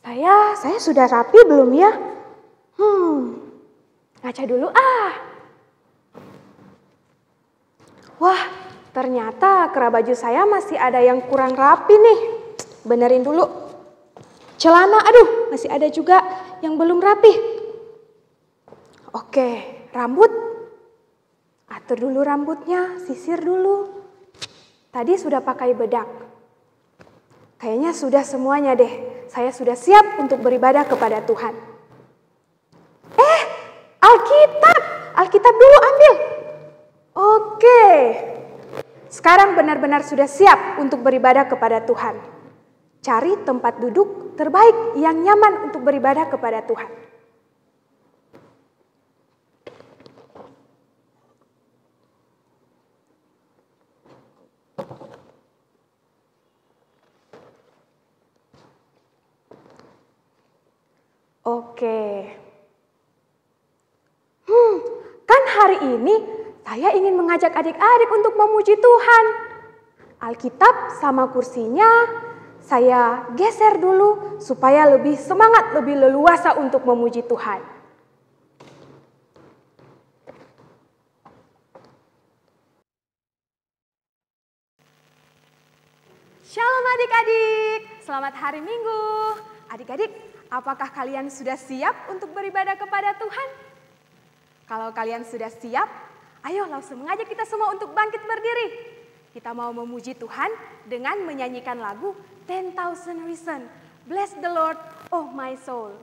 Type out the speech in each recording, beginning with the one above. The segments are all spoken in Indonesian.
Saya sudah rapi belum ya? Ngaca dulu ah. Wah, ternyata kera baju saya masih ada yang kurang rapi nih. Benerin dulu. Celana, aduh, masih ada juga yang belum rapi. Oke, rambut. Atur dulu rambutnya, sisir dulu. Tadi sudah pakai bedak. Kayaknya sudah semuanya deh. Saya sudah siap untuk beribadah kepada Tuhan. Alkitab! Alkitab dulu ambil. Oke. Sekarang benar-benar sudah siap untuk beribadah kepada Tuhan. Cari tempat duduk terbaik yang nyaman untuk beribadah kepada Tuhan. Oke. Kan hari ini saya ingin mengajak adik-adik untuk memuji Tuhan. Alkitab sama kursinya saya geser dulu supaya lebih semangat, lebih leluasa untuk memuji Tuhan. Shalom adik-adik, selamat hari Minggu. Adik-adik, apakah kalian sudah siap untuk beribadah kepada Tuhan? Kalau kalian sudah siap, ayo langsung mengajak kita semua untuk bangkit berdiri. Kita mau memuji Tuhan dengan menyanyikan lagu 10,000 Reasons. Bless the Lord, oh my soul.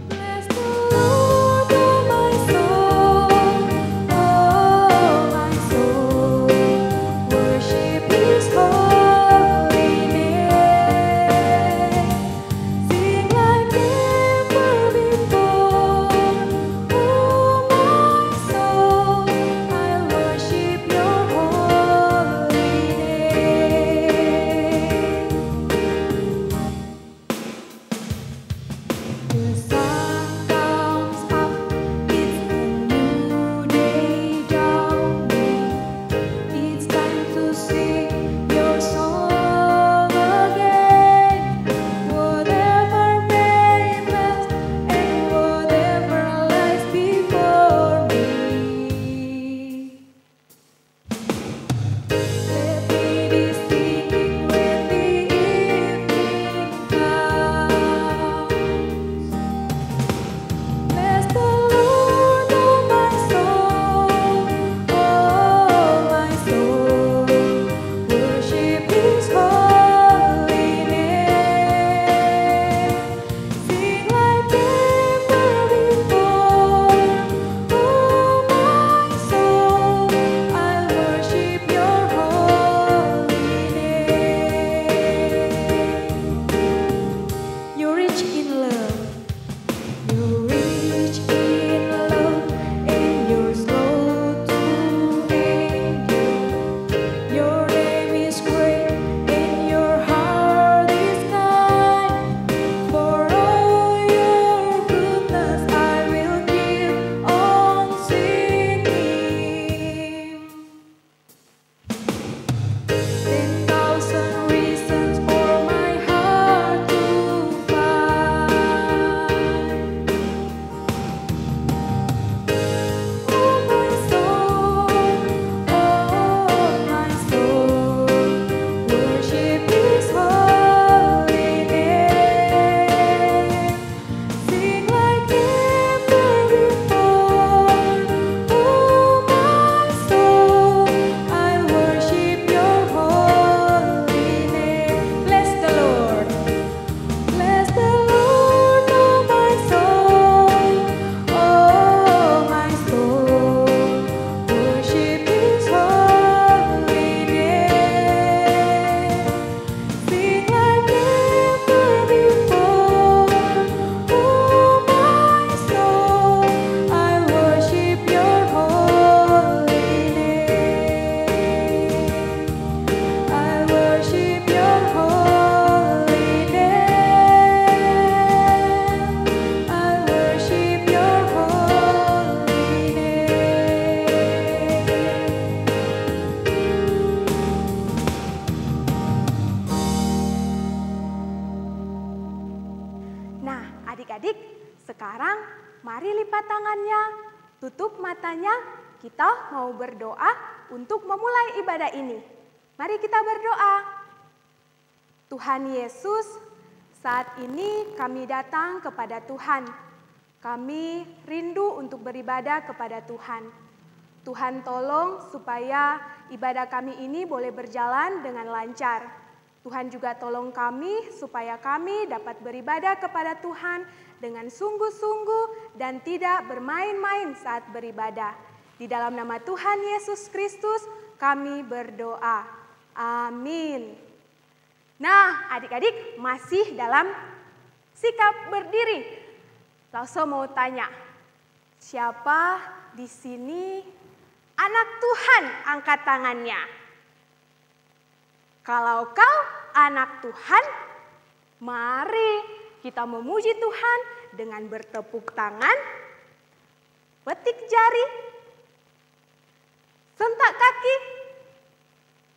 Bless the Lord, oh my soul. Sekarang mari lipat tangannya, tutup matanya, kita mau berdoa untuk memulai ibadah ini. Mari kita berdoa. Tuhan Yesus, saat ini kami datang kepada Tuhan. Kami rindu untuk beribadah kepada Tuhan. Tuhan tolong supaya ibadah kami ini boleh berjalan dengan lancar. Tuhan juga tolong kami supaya kami dapat beribadah kepada Tuhan dengan sungguh-sungguh dan tidak bermain-main saat beribadah. Di dalam nama Tuhan Yesus Kristus kami berdoa. Amin. Nah, adik-adik masih dalam sikap berdiri. Langsung mau tanya, siapa di sini anak Tuhan? Angkat tangannya. Kalau kau anak Tuhan, mari kita memuji Tuhan dengan bertepuk tangan, petik jari, sentak kaki,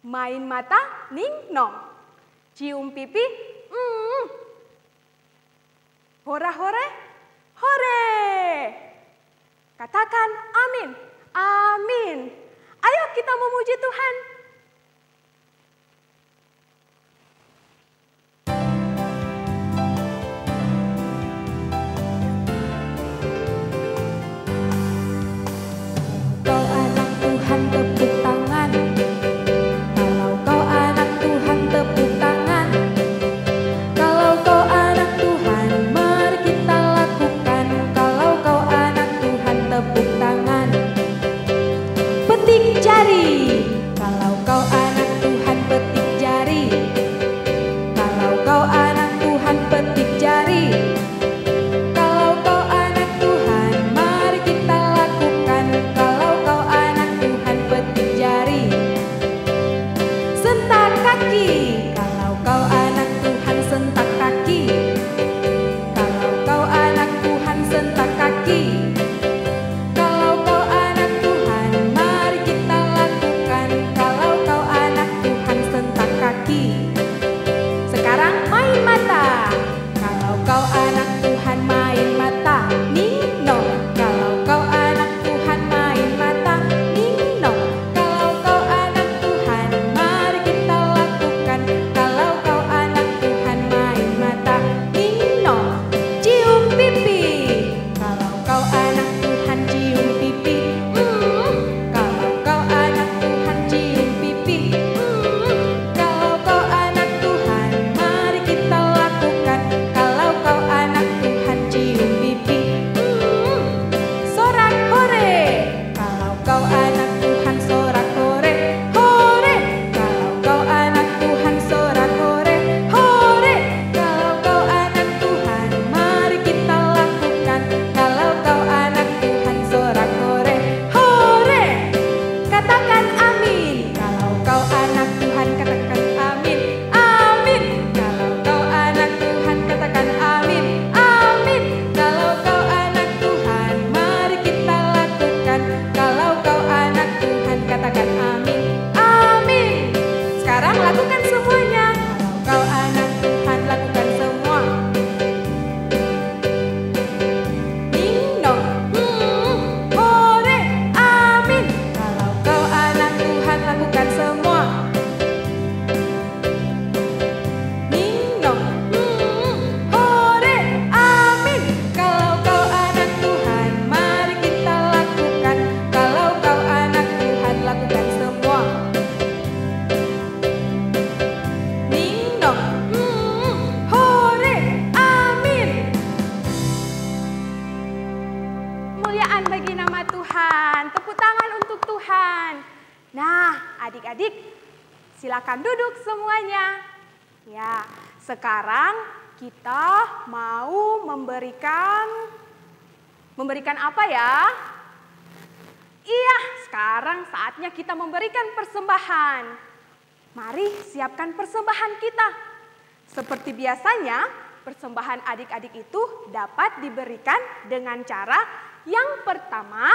main mata, ning-nong. Cium pipi, hora-hore, hore. Katakan amin, amin. Ayo kita memuji Tuhan. Kau anak Tuhan, tepuk tangan. Kalau kau anak Tuhan, tepuk tangan. Kalau kau anak Tuhan, mari kita lakukan. Kalau kau anak Tuhan, tepuk tangan. Petik jari. Kalau kau anak Tuhan, petik jari. Kalau kau anak Tuhan, petik jari. Kalau kau anak Tuhan, mari kita lakukan. Kalau kau anak Tuhan, petik jari. Sentak kaki. Kalau kau anak Tuhan, sentak kaki. Kalau kau anak Tuhan, sentak kaki. Kalau kau anak Tuhan, mari kita lakukan. Kalau kau anak Tuhan, sentak kaki. Sekarang main mata. Kalau kau anak Tuhan, main mata, ning-nong. Kalau kau anak Tuhan, main mata, ning-nong. Kalau kau anak Tuhan, mari kita lakukan. Kalau kau anak Tuhan, main mata, ning-nong. Cium pipi. Kalau kau anak Tuhan, cium pipi. Kalau kau anak Tuhan, cium pipi. Kalau kau anak Tuhan, mari kita lakukan. Kalau kau anak Tuhan, cium pipi. Sorak hore. Kalau kau anak Tuhan, sorak hore, hore. Kalau kau anak Tuhan, sorak hore, hore. Kalau kau anak Tuhan, mari kita lakukan. Kalau kau anak Tuhan, sorak hore, hore. Katakan amin. Kalau kau anak Tuhan, katakan amin, amin. Kalau kau anak Tuhan, katakan amin, amin. Kalau kau anak Tuhan, mari kita lakukan. Kalau kau anak Tuhan, katakan amin, amin. Sekarang lakukan semuanya. Kalau kau anak Tuhan, lakukan semua. Ning-nong, hore, amin. Kalau kau anak Tuhan, lakukan semua. Ning-nong, hore, amin. Kalau kau anak Tuhan, mari kita lakukan. Kalau kau anak Tuhan, lakukan semua. Ning-nong, hore, amin. Kemuliaan bagi nama Tuhan. Tepuk tangan untuk Tuhan. Nah, adik-adik, silakan duduk semuanya. Ya, sekarang kita mau memberikan apa ya? Iya, sekarang saatnya kita memberikan persembahan. Mari siapkan persembahan kita. Seperti biasanya, persembahan adik-adik itu dapat diberikan dengan cara yang pertama,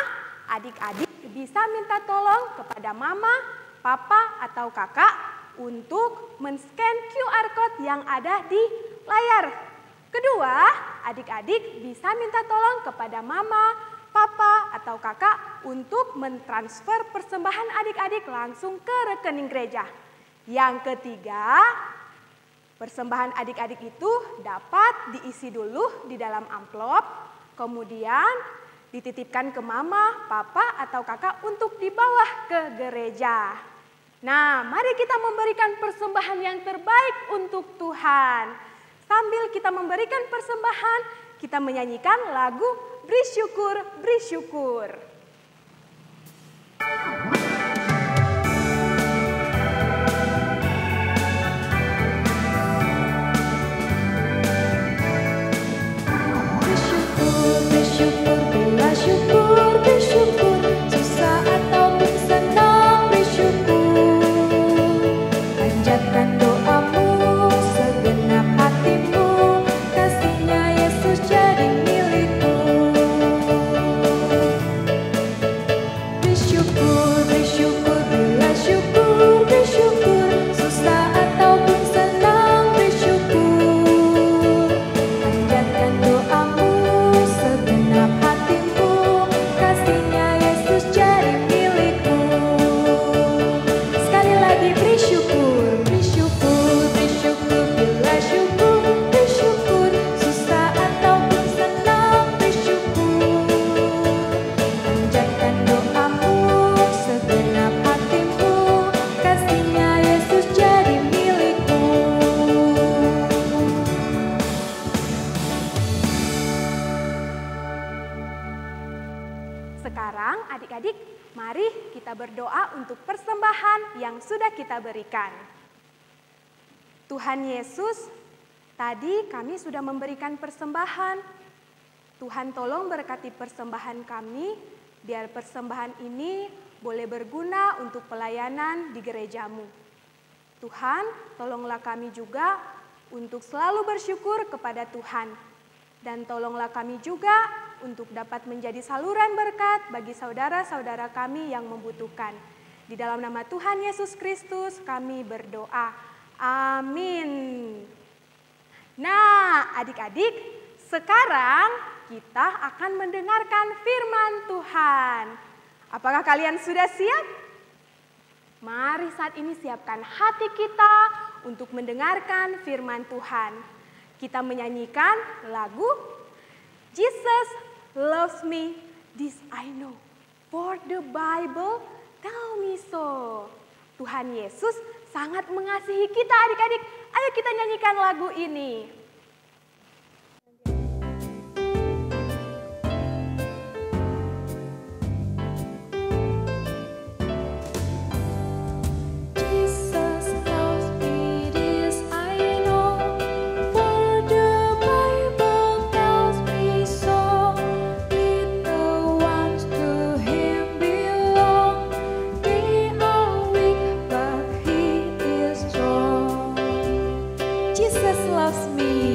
adik-adik bisa minta tolong kepada mama, papa, atau kakak untuk men-scan QR code yang ada di layar. Kedua, adik-adik bisa minta tolong kepada mama, papa, atau kakak untuk mentransfer persembahan adik-adik langsung ke rekening gereja. Yang ketiga, persembahan adik-adik itu dapat diisi dulu di dalam amplop, kemudian dititipkan ke mama, papa, atau kakak untuk dibawa ke gereja. Nah, mari kita memberikan persembahan yang terbaik untuk Tuhan. Sambil kita memberikan persembahan, kita menyanyikan lagu Beri Syukur, Beri Syukur. Bersyukur, bersyukur, bila syukur, bersyukur, susah ataupun senang bersyukur. Panjatkan doamu, segenap hatimu, kasihnya Yesus jadi milikmu. Bersyukur, bersyukur, bila syukur, bersyukur, susah ataupun senang bersyukur. Panjatkan doamu, segenap hatimu, kasihnya Yesus jadi milikmu. Sekali lagi bersyukur, bersyukur, bersyukur, bila syukur, bersyukur, susah ataupun senang bersyukur. Panjatkan doamu, segenap hatimu, kasihnya Yesus jadi milikmu. Sekarang adik-adik, mari kita berdoa untuk persembahan yang sudah kita berikan. Tuhan Yesus, tadi kami sudah memberikan persembahan. Tuhan tolong berkati persembahan kami, biar persembahan ini boleh berguna untuk pelayanan di gerejamu. Tuhan, tolonglah kami juga untuk selalu bersyukur kepada Tuhan. Dan tolonglah kami juga untuk dapat menjadi saluran berkat bagi saudara-saudara kami yang membutuhkan. Di dalam nama Tuhan Yesus Kristus kami berdoa. Amin. Nah, adik-adik, sekarang kita akan mendengarkan firman Tuhan. Apakah kalian sudah siap? Mari saat ini siapkan hati kita untuk mendengarkan firman Tuhan. Kita menyanyikan lagu Jesus loves me, this I know, for the Bible tell me so. Tuhan Yesus sangat mengasihi kita adik-adik. Ayo kita nyanyikan lagu ini. Jesus loves me, this I know, for the Bible tells me so. Little ones to Him belong, they are weak but He is strong. Jesus loves me,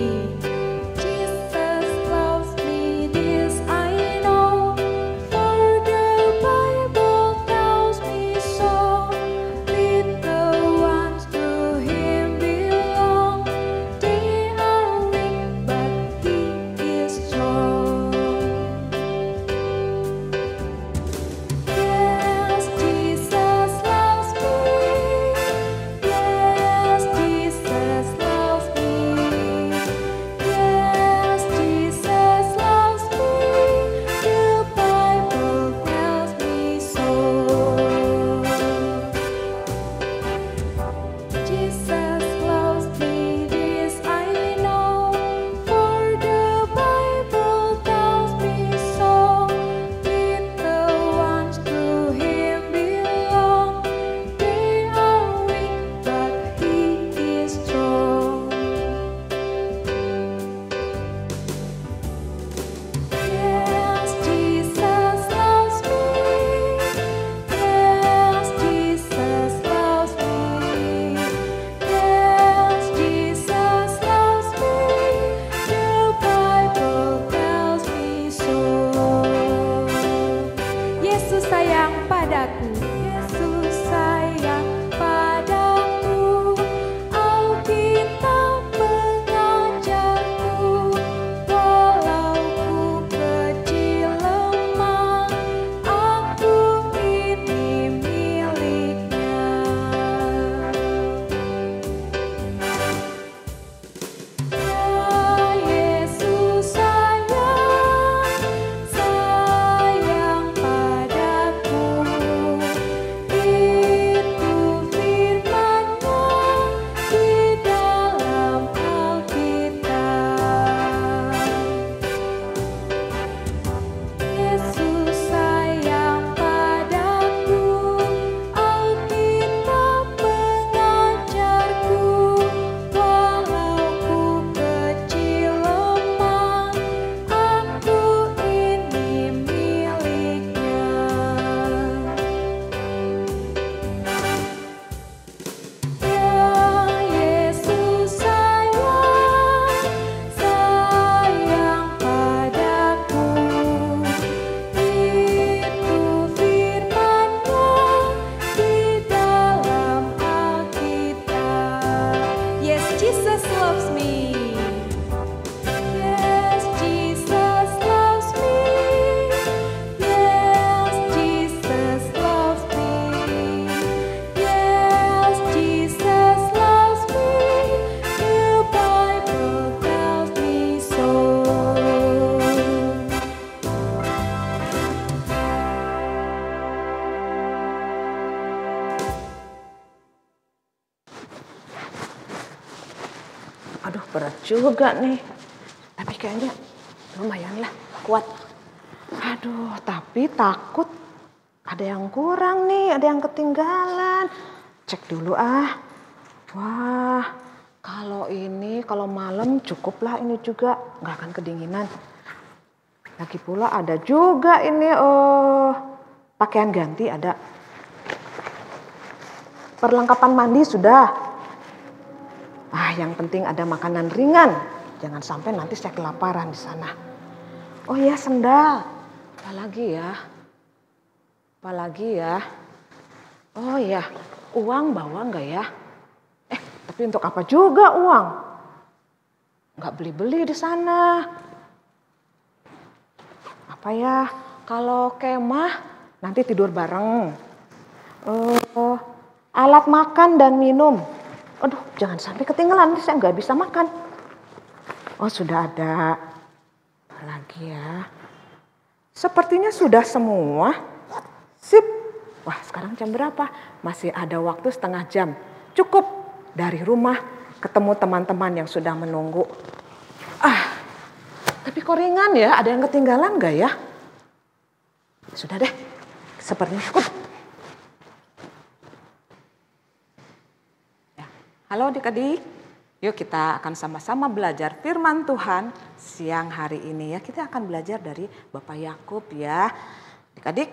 Aduh, berat juga nih. Tapi kayaknya lumayan lah, kuat. Aduh, tapi takut ada yang kurang nih, ada yang ketinggalan. Cek dulu ah. Wah, kalau malam cukuplah ini juga, nggak akan kedinginan. Lagi pula ada juga ini pakaian ganti ada. Perlengkapan mandi sudah. Yang penting ada makanan ringan. Jangan sampai nanti saya kelaparan di sana. Oh iya, sendal. Apalagi ya? Oh iya, uang bawa nggak ya? Tapi untuk apa juga uang? Nggak beli-beli di sana. Apa ya? Kalau kemah nanti tidur bareng. Alat makan dan minum. Aduh, jangan sampai ketinggalan, nanti saya nggak bisa makan. Oh, sudah ada. Apa lagi ya? Sepertinya sudah semua. Sip. Wah, sekarang jam berapa? Masih ada waktu setengah jam. Cukup dari rumah ketemu teman-teman yang sudah menunggu. Tapi kok ringan ya? Ada yang ketinggalan nggak ya? Sudah deh, sepertinya cukup. Ya. Halo adik-adik, yuk kita akan sama-sama belajar firman Tuhan siang hari ini ya. Kita akan belajar dari Bapak Yakub ya. Adik-adik,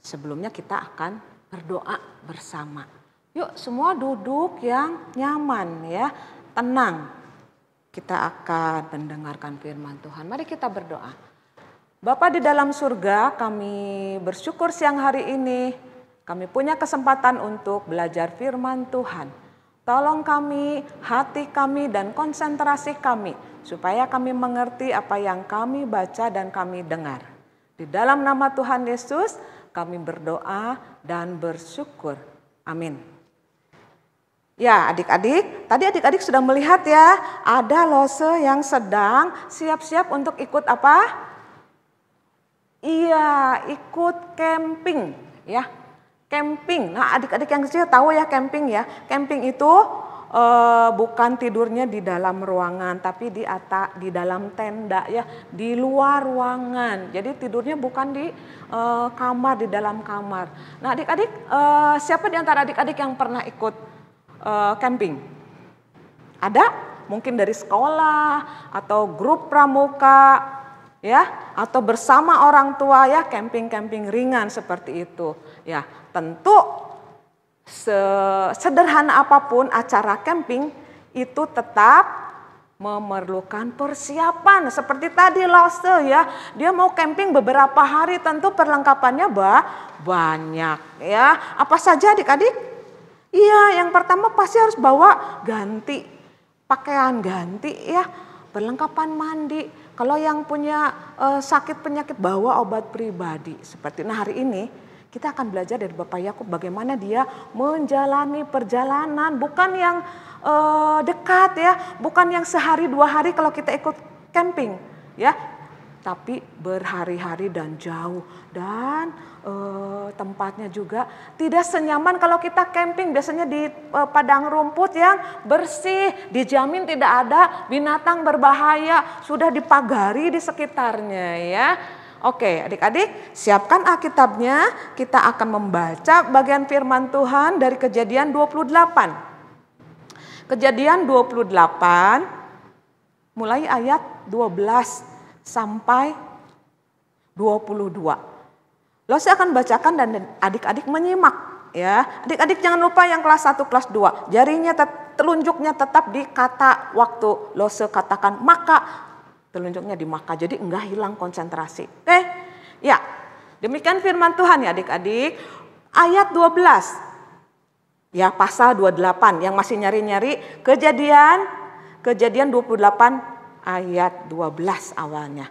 sebelumnya kita akan berdoa bersama. Yuk semua duduk yang nyaman ya, tenang. Kita akan mendengarkan firman Tuhan. Mari kita berdoa. Bapa di dalam surga, kami bersyukur siang hari ini. Kami punya kesempatan untuk belajar firman Tuhan. Tolong kami, hati kami dan konsentrasi kami. Supaya kami mengerti apa yang kami baca dan kami dengar. Di dalam nama Tuhan Yesus, kami berdoa dan bersyukur. Amin. Ya adik-adik, tadi adik-adik sudah melihat ya, ada Lose yang sedang siap-siap untuk ikut apa? Iya, ikut camping ya. Camping, nah adik-adik yang kecil tahu ya camping ya. Camping itu bukan tidurnya di dalam ruangan, tapi di dalam tenda ya, di luar ruangan. Jadi tidurnya bukan di kamar, di dalam kamar. Nah adik-adik, siapa di antara adik-adik yang pernah ikut camping? Ada? Mungkin dari sekolah atau grup pramuka ya, atau bersama orang tua ya, camping-camping ringan seperti itu. Ya, tentu sederhana apapun acara camping itu tetap memerlukan persiapan. Seperti tadi Lose ya, dia mau camping beberapa hari, tentu perlengkapannya banyak ya. Apa saja adik-adik? Iya, yang pertama pasti harus bawa pakaian ganti ya, perlengkapan mandi. Kalau yang punya sakit penyakit bawa obat pribadi. Hari ini kita akan belajar dari Bapak Yakub bagaimana dia menjalani perjalanan, bukan yang dekat ya, bukan yang sehari 2 hari kalau kita ikut camping ya, tapi berhari-hari dan jauh. Dan tempatnya juga tidak senyaman kalau kita camping biasanya di padang rumput yang bersih, dijamin tidak ada binatang berbahaya, sudah dipagari di sekitarnya ya. Oke adik-adik, siapkan Alkitabnya, kita akan membaca bagian firman Tuhan dari Kejadian 28. Kejadian 28 mulai ayat 12 sampai 22. Saya akan bacakan dan adik-adik menyimak ya. Adik-adik jangan lupa yang kelas 1, kelas 2. Jarinya telunjuknya tetap di kata waktu Lose katakan maka, telunjuknya di maka. Jadi enggak hilang konsentrasi. Oke? Ya. Demikian firman Tuhan ya adik-adik. Ayat 12. Ya, pasal 28 yang masih nyari-nyari Kejadian 28 ayat 12 awalnya.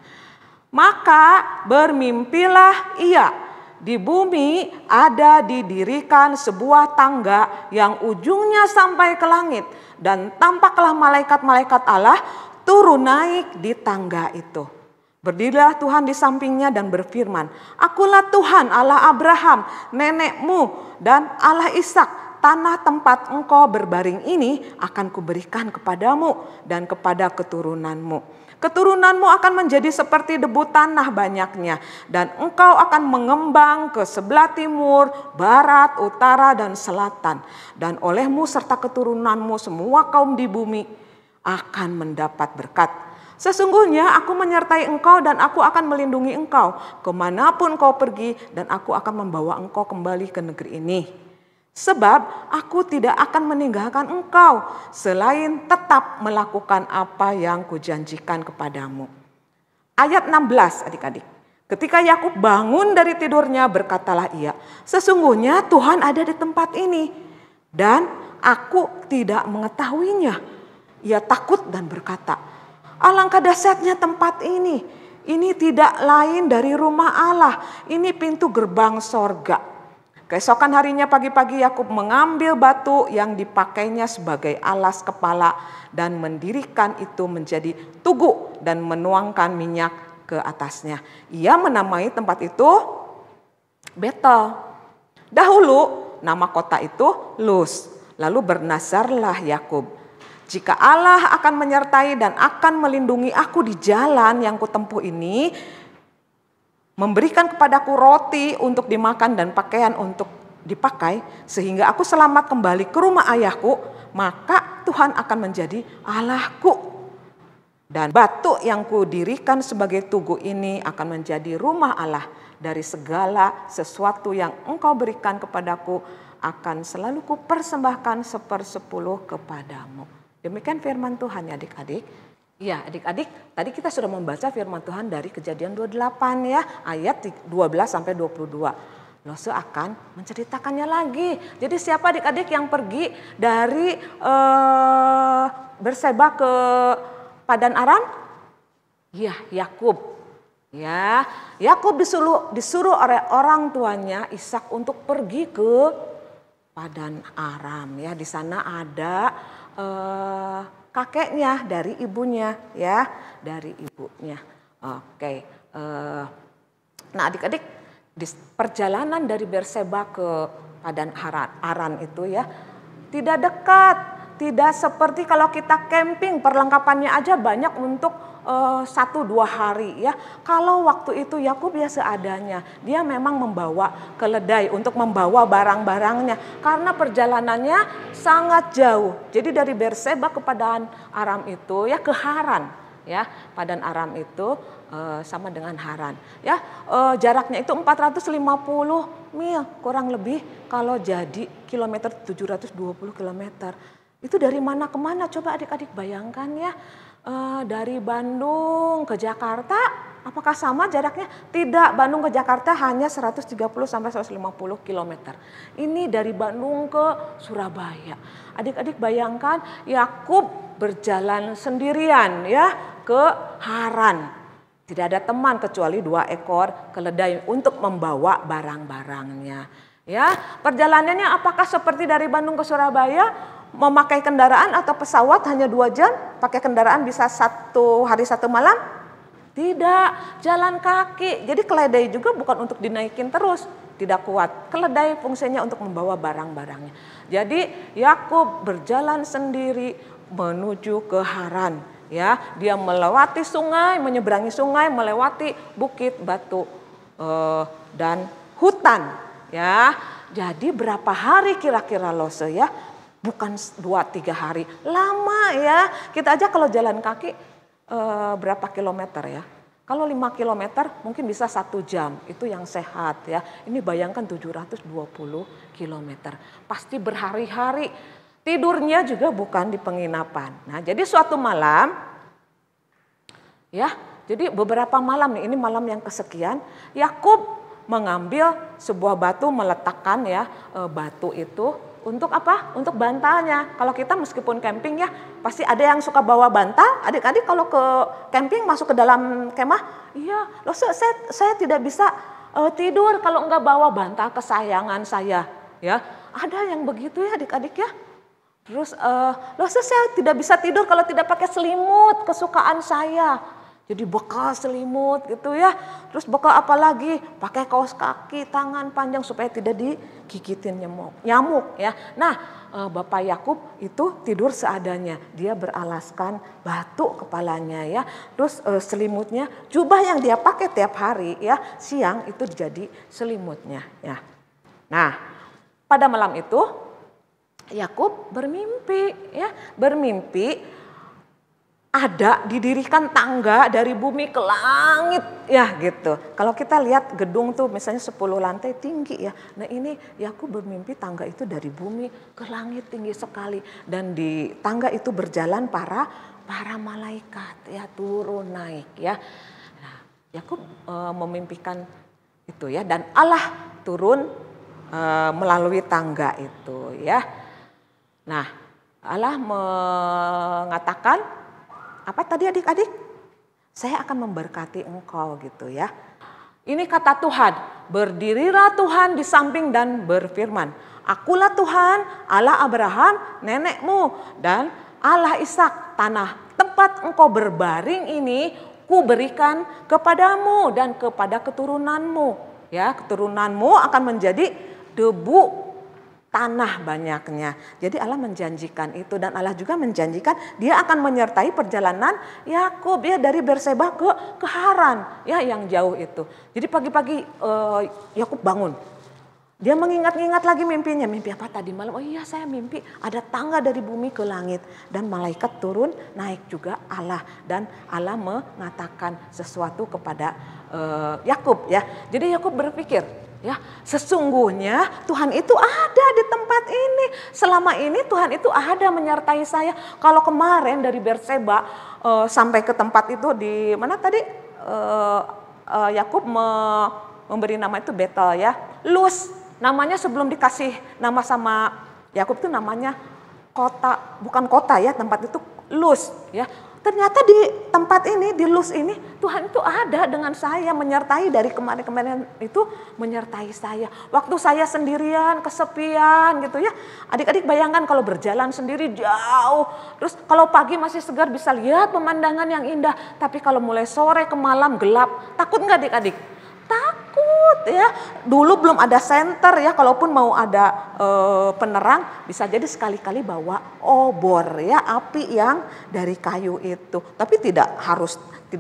Maka bermimpilah ia. Di bumi ada didirikan sebuah tangga yang ujungnya sampai ke langit. Dan tampaklah malaikat-malaikat Allah turun naik di tangga itu. Berdirilah Tuhan di sampingnya dan berfirman, Akulah Tuhan Allah Abraham, nenekmu dan Allah Ishak. tanah tempat engkau berbaring ini akan kuberikan kepadamu dan kepada keturunanmu. Keturunanmu akan menjadi seperti debu tanah banyaknya, dan engkau akan mengembang ke sebelah timur, barat, utara, dan selatan. Dan olehmu serta keturunanmu semua kaum di bumi akan mendapat berkat. Sesungguhnya aku menyertai engkau dan aku akan melindungi engkau kemanapun kau pergi, dan aku akan membawa engkau kembali ke negeri ini. Sebab aku tidak akan meninggalkan engkau selain tetap melakukan apa yang kujanjikan kepadamu. Ayat 16 adik-adik. Ketika Yakub bangun dari tidurnya, berkatalah ia, sesungguhnya Tuhan ada di tempat ini dan aku tidak mengetahuinya. Ia takut dan berkata, alangkah dahsyatnya tempat ini. Ini tidak lain dari rumah Allah. Ini pintu gerbang sorga. Keesokan harinya pagi-pagi Yakub mengambil batu yang dipakainya sebagai alas kepala dan mendirikan itu menjadi tugu dan menuangkan minyak ke atasnya. Ia menamai tempat itu Betel. Dahulu nama kota itu Luz. Lalu bernazarlah Yakub, jika Allah akan menyertai dan akan melindungi aku di jalan yang kutempuh ini, memberikan kepadaku roti untuk dimakan dan pakaian untuk dipakai, sehingga aku selamat kembali ke rumah ayahku, maka Tuhan akan menjadi Allahku. Dan batu yang kudirikan sebagai tugu ini akan menjadi rumah Allah. Dari segala sesuatu yang engkau berikan kepadaku akan selalu kupersembahkan 1/10 kepadamu. Demikian firman Tuhan ya adik-adik. Ya adik-adik, tadi kita sudah membaca firman Tuhan dari Kejadian 28 ya, ayat 12 sampai 22. Lose akan menceritakannya lagi. Jadi siapa adik-adik yang pergi dari Berseba ke Padan Aram? Ya, Yakub. Ya, Yakub disuruh oleh orang tuanya Ishak untuk pergi ke Padan Aram. Ya, di sana ada kakeknya dari ibunya ya, dari ibunya. Oke. Nah adik-adik, di perjalanan dari Berseba ke Padan Aram itu ya tidak dekat, tidak seperti kalau kita camping perlengkapannya aja banyak untuk 1-2 hari ya. Kalau waktu itu Yakub ya seadanya, dia memang membawa keledai untuk membawa barang-barangnya karena perjalanannya sangat jauh. Jadi dari Berseba ke Padan Aram itu ya ke Haran ya. Padan Aram itu sama dengan Haran ya. Jaraknya itu 450 mil kurang lebih, kalau jadi kilometer 720 kilometer. Itu dari mana ke mana coba adik-adik bayangkan ya. Dari Bandung ke Jakarta, apakah sama jaraknya? Tidak, Bandung ke Jakarta hanya 130 sampai 150 km. Ini dari Bandung ke Surabaya. Adik-adik bayangkan Yakub berjalan sendirian ya ke Haran. Tidak ada teman kecuali 2 ekor keledai untuk membawa barang-barangnya. Ya, perjalanannya apakah seperti dari Bandung ke Surabaya? Memakai kendaraan atau pesawat hanya 2 jam, pakai kendaraan bisa 1 hari 1 malam? Tidak, jalan kaki. Jadi keledai juga bukan untuk dinaikin terus, tidak kuat. Keledai fungsinya untuk membawa barang-barangnya. Jadi Yakub berjalan sendiri menuju ke Haran. Ya, dia melewati sungai, menyeberangi sungai, melewati bukit, batu dan hutan. Ya, jadi berapa hari kira-kira Lose ya? Bukan 2-3 hari, lama ya. Kita aja kalau jalan kaki berapa kilometer ya? Kalau 5 kilometer mungkin bisa 1 jam, itu yang sehat ya. Ini bayangkan 720 kilometer, pasti berhari-hari. Tidurnya juga bukan di penginapan. Nah jadi suatu malam, ya jadi beberapa malam nih, ini malam yang kesekian, Yakub mengambil sebuah batu, meletakkan ya batu itu. Untuk apa? Untuk bantalnya. Kalau kita meskipun camping ya, pasti ada yang suka bawa bantal. Adik-adik kalau ke camping masuk ke dalam kemah, iya, loh saya tidak bisa tidur kalau enggak bawa bantal kesayangan saya. Ya, ada yang begitu ya adik-adik ya. Terus, loh saya tidak bisa tidur kalau tidak pakai selimut kesukaan saya. Jadi bekal selimut gitu ya. Terus bekal apa lagi? Pakai kaos kaki, tangan panjang supaya tidak digigitin nyamuk ya. Nah, Bapak Yakub itu tidur seadanya. Dia beralaskan batu kepalanya ya. Terus selimutnya, jubah yang dia pakai tiap hari ya, siang itu jadi selimutnya ya. Nah, pada malam itu Yakub bermimpi ya, bermimpi ada didirikan tangga dari bumi ke langit ya gitu. Kalau kita lihat gedung tuh misalnya 10 lantai tinggi ya. Nah ini Yakub bermimpi tangga itu dari bumi ke langit tinggi sekali. Dan di tangga itu berjalan para malaikat ya, turun naik ya. Nah, Yakub memimpikan itu ya, dan Allah turun melalui tangga itu ya. Nah, Allah mengatakan apa tadi adik-adik? Saya akan memberkati engkau gitu ya. Ini kata Tuhan, berdirilah Tuhan di samping dan berfirman, akulah Tuhan Allah Abraham nenekmu dan Allah Ishak, tanah tempat engkau berbaring ini ku berikan kepadamu dan kepada keturunanmu. Ya, keturunanmu akan menjadi debu tanah banyaknya. Jadi Allah menjanjikan itu, dan Allah juga menjanjikan dia akan menyertai perjalanan Yakub ya dari Berseba ke Haran ya yang jauh itu. Jadi pagi-pagi Yakub bangun. Dia mengingat-ingat lagi mimpinya. Mimpi apa tadi malam? Oh iya, saya mimpi ada tangga dari bumi ke langit dan malaikat turun naik juga Allah, dan Allah mengatakan sesuatu kepada Yakub ya. Jadi Yakub berpikir, ya, sesungguhnya Tuhan itu ada di tempat ini. Selama ini Tuhan itu ada menyertai saya. Kalau kemarin dari Berseba sampai ke tempat itu di mana tadi Yakub memberi nama itu Betel ya. Luz, namanya sebelum dikasih nama sama Yakub itu namanya kota, bukan kota ya, tempat itu Luz ya. Ternyata di tempat ini, di Luz ini, Tuhan itu ada dengan saya, menyertai dari kemarin-kemarin itu menyertai saya. Waktu saya sendirian, kesepian gitu ya. Adik-adik bayangkan kalau berjalan sendiri jauh. Terus kalau pagi masih segar bisa lihat pemandangan yang indah. Tapi kalau mulai sore ke malam gelap, takut nggak adik-adik? Takut ya. Dulu belum ada senter ya, kalaupun mau ada penerang bisa jadi sekali-kali bawa obor ya, api yang dari kayu itu. Tapi tidak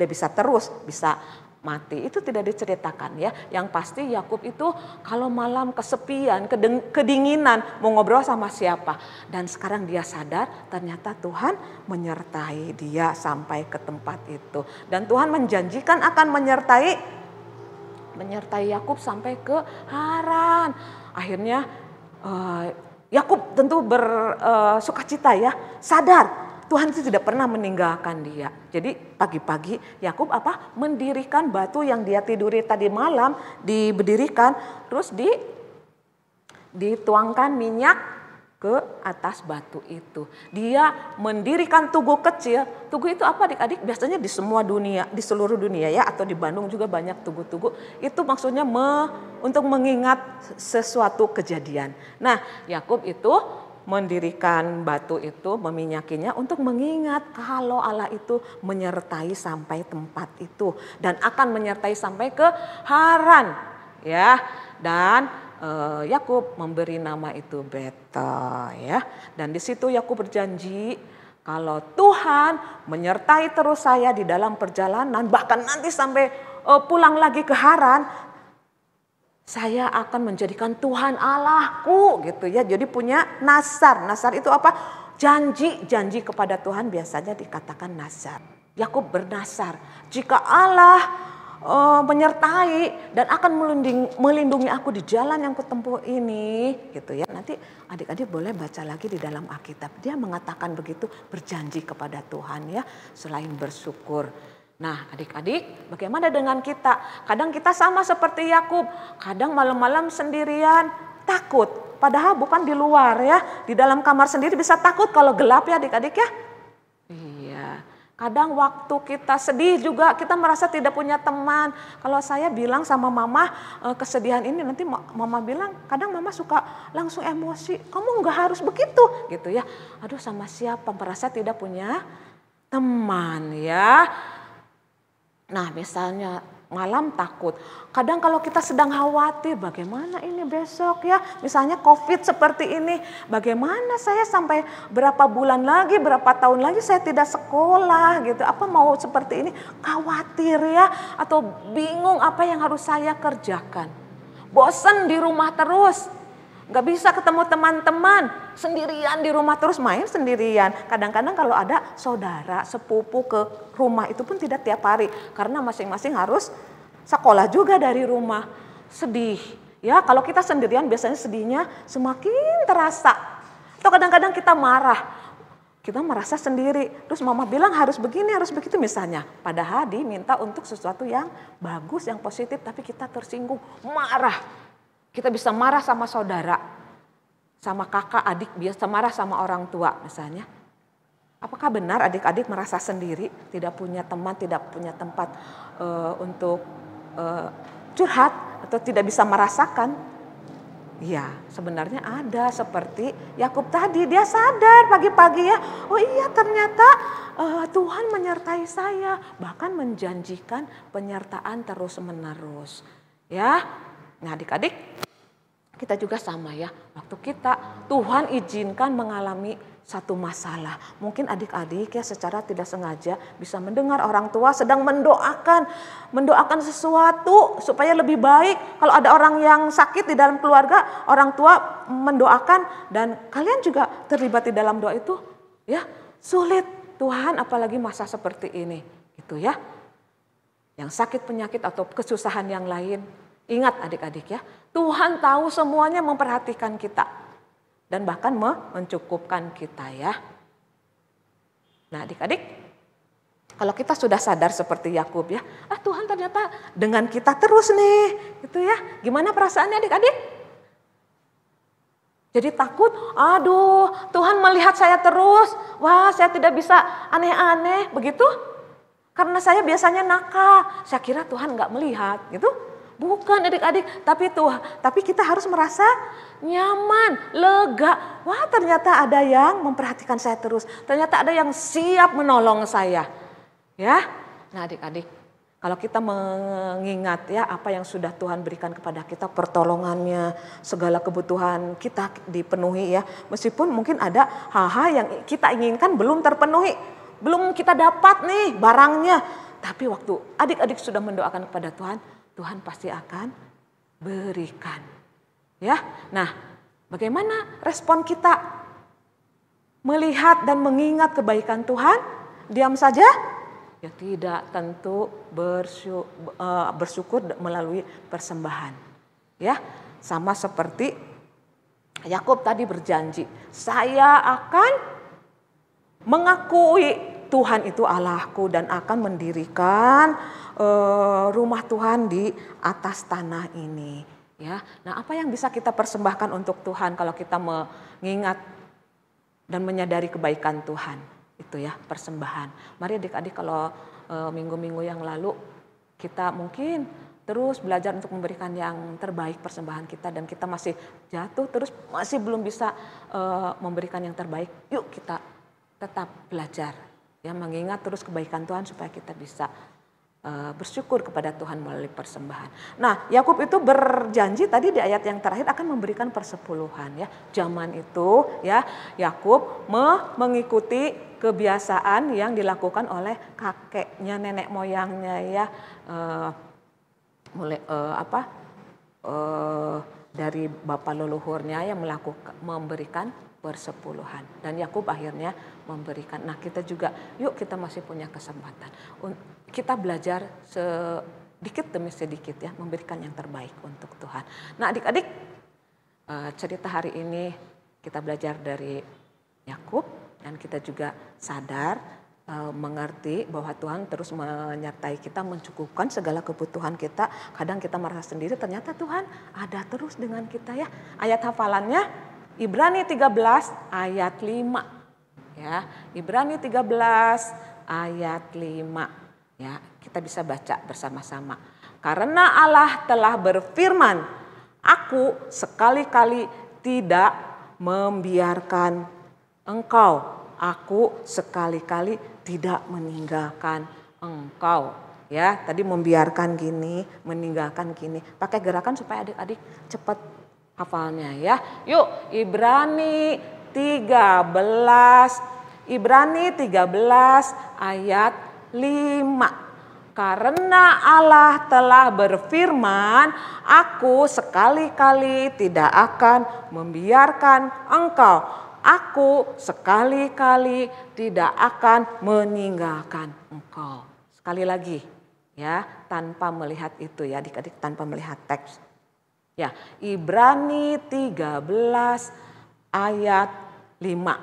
bisa terus, bisa mati. Itu tidak diceritakan ya. Yang pasti Yakub itu kalau malam kesepian, kedinginan, mau ngobrol sama siapa. Dan sekarang dia sadar ternyata Tuhan menyertai dia sampai ke tempat itu. Dan Tuhan menjanjikan akan menyertai Yakub sampai ke Haran. Akhirnya Yakub tentu bersukacita ya, sadar Tuhan itu tidak pernah meninggalkan dia. Jadi pagi-pagi Yakub mendirikan batu yang dia tiduri tadi malam, diberdirikan, terus dituangkan minyak ke atas batu itu. Dia mendirikan tugu kecil. Tugu itu apa adik-adik? Biasanya di semua dunia, di seluruh dunia ya, atau di Bandung juga banyak tugu-tugu. Itu maksudnya untuk mengingat sesuatu kejadian. Nah, Yakub itu mendirikan batu itu, meminyakinya untuk mengingat kalau Allah itu menyertai sampai tempat itu dan akan menyertai sampai ke Haran ya. Dan Yakub memberi nama itu Betel ya. Dan di situ Yakub berjanji kalau Tuhan menyertai terus saya di dalam perjalanan, bahkan nanti sampai pulang lagi ke Haran, saya akan menjadikan Tuhan Allahku gitu ya. Jadi punya nazar. Nazar itu apa? Janji kepada Tuhan, biasanya dikatakan nazar. Yakub bernazar, jika Allah menyertai dan akan melindungi aku di jalan yang kutempuh ini gitu ya. Nanti adik-adik boleh baca lagi di dalam Alkitab. Dia mengatakan begitu, berjanji kepada Tuhan ya, selain bersyukur. Nah adik-adik, bagaimana dengan kita? Kadang kita sama seperti Yakub, kadang malam-malam sendirian takut. Padahal bukan di luar ya, di dalam kamar sendiri bisa takut kalau gelap ya adik-adik ya. Iya. Kadang waktu kita sedih juga kita merasa tidak punya teman. Kalau saya bilang sama mama kesedihan ini, nanti mama bilang kadang mama suka langsung emosi. Kamu nggak harus begitu gitu ya. Aduh, sama siapa, merasa tidak punya teman ya. Nah misalnya malam takut. Kadang kalau kita sedang khawatir, bagaimana ini besok ya. Misalnya COVID seperti ini, bagaimana saya sampai berapa bulan lagi, berapa tahun lagi saya tidak sekolah gitu. Apa mau seperti ini? Khawatir ya, atau bingung apa yang harus saya kerjakan. Bosan di rumah terus. Gak bisa ketemu teman-teman, sendirian di rumah terus, main sendirian. Kadang-kadang kalau ada saudara, sepupu ke rumah itu pun tidak tiap hari. Karena masing-masing harus sekolah juga dari rumah. Sedih. Ya, kalau kita sendirian biasanya sedihnya semakin terasa. Atau kadang-kadang kita marah. Kita merasa sendiri. Terus mama bilang harus begini, harus begitu misalnya. Padahal diminta untuk sesuatu yang bagus, yang positif. Tapi kita tersinggung, marah. Kita bisa marah sama saudara, sama kakak, adik, biasa marah sama orang tua misalnya. Apakah benar adik-adik merasa sendiri, tidak punya teman, tidak punya tempat untuk curhat atau tidak bisa merasakan? Ya, sebenarnya ada seperti Yakub tadi, dia sadar pagi-pagi ya, oh iya ternyata Tuhan menyertai saya, bahkan menjanjikan penyertaan terus-menerus. Ya, nah adik-adik, kita juga sama ya, waktu kita Tuhan izinkan mengalami satu masalah. Mungkin adik-adik ya secara tidak sengaja bisa mendengar orang tua sedang mendoakan sesuatu supaya lebih baik. Kalau ada orang yang sakit di dalam keluarga, orang tua mendoakan dan kalian juga terlibat di dalam doa itu, ya sulit Tuhan apalagi masa seperti ini, gitu ya. Yang sakit penyakit atau kesusahan yang lain. Ingat adik-adik ya, Tuhan tahu semuanya, memperhatikan kita. Dan bahkan mencukupkan kita ya. Nah adik-adik, kalau kita sudah sadar seperti Yakub ya, Tuhan ternyata dengan kita terus nih, gitu ya. Gimana perasaannya adik-adik? Jadi takut, aduh Tuhan melihat saya terus, wah saya tidak bisa aneh-aneh, begitu? Karena saya biasanya nakal, saya kira Tuhan gak melihat, gitu. Bukan adik-adik, tapi kita harus merasa nyaman, lega. Wah ternyata ada yang memperhatikan saya terus. Ternyata ada yang siap menolong saya. Ya, nah adik-adik, kalau kita mengingat ya apa yang sudah Tuhan berikan kepada kita, pertolongannya, segala kebutuhan kita dipenuhi ya. Meskipun mungkin ada hal-hal yang kita inginkan belum terpenuhi, belum kita dapat nih barangnya. Tapi waktu adik-adik sudah mendoakan kepada Tuhan, Tuhan pasti akan berikan. Ya. Nah, bagaimana respon kita melihat dan mengingat kebaikan Tuhan? Diam saja? Ya tidak, tentu bersyukur melalui persembahan. Ya, sama seperti Yakub tadi berjanji, saya akan mengakui Tuhan itu Allahku dan akan mendirikan rumah Tuhan di atas tanah ini. Ya, nah apa yang bisa kita persembahkan untuk Tuhan kalau kita mengingat dan menyadari kebaikan Tuhan? Itu ya persembahan. Mari adik-adik kalau minggu-minggu yang lalu kita mungkin terus belajar untuk memberikan yang terbaik persembahan kita dan kita masih jatuh terus masih belum bisa memberikan yang terbaik. Yuk kita tetap belajar ya mengingat terus kebaikan Tuhan supaya kita bisa bersyukur kepada Tuhan melalui persembahan. Nah, Yakub itu berjanji tadi di ayat yang terakhir akan memberikan persepuluhan ya. Zaman itu ya Yakub mengikuti kebiasaan yang dilakukan oleh kakeknya, nenek moyangnya ya. Dari bapak leluhurnya yang memberikan persepuluhan dan Yakub akhirnya memberikan. Nah kita juga yuk kita masih punya kesempatan kita belajar sedikit demi sedikit ya memberikan yang terbaik untuk Tuhan. Nah adik-adik cerita hari ini kita belajar dari Yakub dan kita juga sadar mengerti bahwa Tuhan terus menyertai kita, mencukupkan segala kebutuhan kita. Kadang kita merasa sendiri, ternyata Tuhan ada terus dengan kita ya. Ayat hafalannya Ibrani 13 ayat 5. Ya, Ibrani 13 ayat 5. Ya, kita bisa baca bersama-sama. Karena Allah telah berfirman, aku sekali-kali tidak membiarkan engkau. Aku sekali-kali tidak meninggalkan engkau. Ya, tadi membiarkan gini, meninggalkan gini. Pakai gerakan supaya adik-adik cepat hafalnya ya. Yuk, Ibrani 13 ayat 5. Karena Allah telah berfirman, aku sekali-kali tidak akan membiarkan engkau. Aku sekali-kali tidak akan meninggalkan engkau. Sekali lagi ya, tanpa melihat itu ya adik-adik, tanpa melihat teks. Ya, Ibrani 13 ayat 5.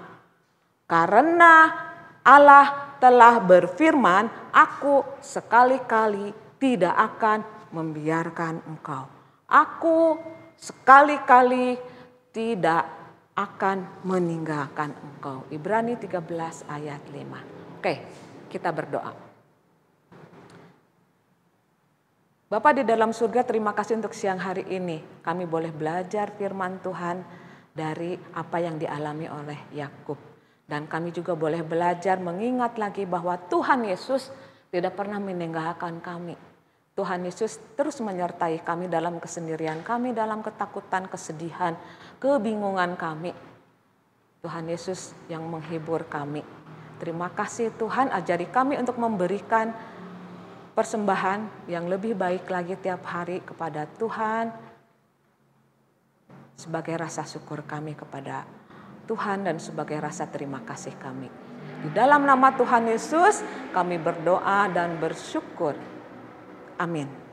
Karena Allah telah berfirman, aku sekali-kali tidak akan membiarkan engkau. Aku sekali-kali tidak akan meninggalkan engkau. Ibrani 13 ayat 5. Oke, kita berdoa. Bapa di dalam surga, terima kasih untuk siang hari ini. Kami boleh belajar firman Tuhan dari apa yang dialami oleh Yakub. Dan kami juga boleh belajar mengingat lagi bahwa Tuhan Yesus tidak pernah meninggalkan kami. Tuhan Yesus terus menyertai kami dalam kesendirian kami, dalam ketakutan, kesedihan, kebingungan kami. Tuhan Yesus yang menghibur kami. Terima kasih Tuhan, ajari kami untuk memberikan persembahan yang lebih baik lagi tiap hari kepada Tuhan. Sebagai rasa syukur kami kepada Tuhan dan sebagai rasa terima kasih kami. Di dalam nama Tuhan Yesus kami berdoa dan bersyukur. Amin.